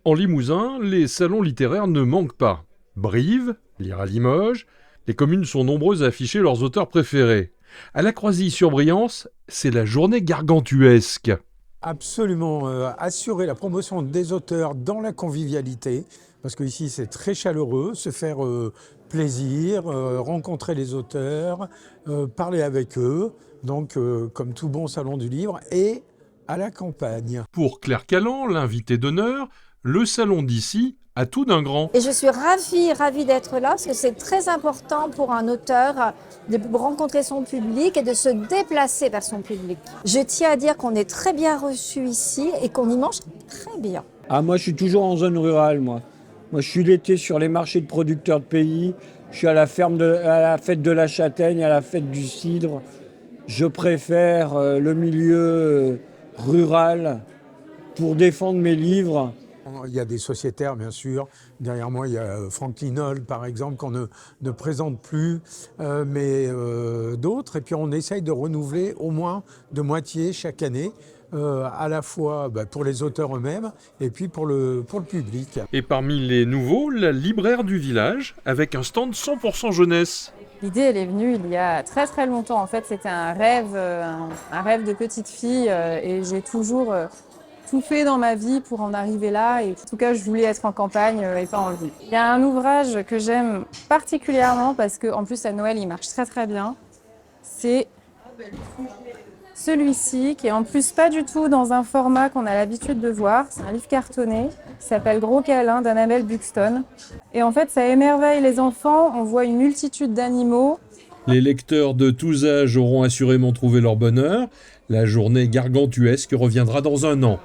En Limousin, les salons littéraires ne manquent pas. Brive, lire à Limoges, les communes sont nombreuses à afficher leurs auteurs préférés. À la Croisille-sur-Briance, c'est la journée gargantuesque. Absolument, assurer la promotion des auteurs dans la convivialité, parce qu'ici c'est très chaleureux, se faire plaisir, rencontrer les auteurs, parler avec eux, donc comme tout bon salon du livre, et à la campagne. Pour Claire Callan, l'invité d'honneur, le salon d'ici a tout d'un grand. Et je suis ravie d'être là, parce que c'est très important pour un auteur de rencontrer son public et de se déplacer vers son public. Je tiens à dire qu'on est très bien reçu ici et qu'on y mange très bien. Ah, moi, je suis toujours en zone rurale, moi. Moi, je suis l'été sur les marchés de producteurs de pays. Je suis à la fête de la châtaigne, à la fête du cidre. Je préfère le milieu rural pour défendre mes livres. Il y a des sociétaires, bien sûr. Derrière moi, il y a Franck Linol, par exemple, qu'on ne présente plus, mais d'autres. Et puis, on essaye de renouveler au moins de moitié chaque année, à la fois pour les auteurs eux-mêmes et puis pour le public. Et parmi les nouveaux, la libraire du village, avec un stand 100% jeunesse. L'idée, elle est venue il y a très très longtemps. En fait, c'était un rêve de petite fille et j'ai toujours tout fait dans ma vie pour en arriver là. Et en tout cas, je voulais être en campagne et pas en ville. Il y a un ouvrage que j'aime particulièrement parce qu'en plus à Noël, il marche très très bien. C'est celui-ci, qui est en plus pas du tout dans un format qu'on a l'habitude de voir. C'est un livre cartonné qui s'appelle Gros câlin d'Annabelle Buxton. Et en fait, ça émerveille les enfants. On voit une multitude d'animaux. Les lecteurs de tous âges auront assurément trouvé leur bonheur. La journée gargantuesque reviendra dans un an.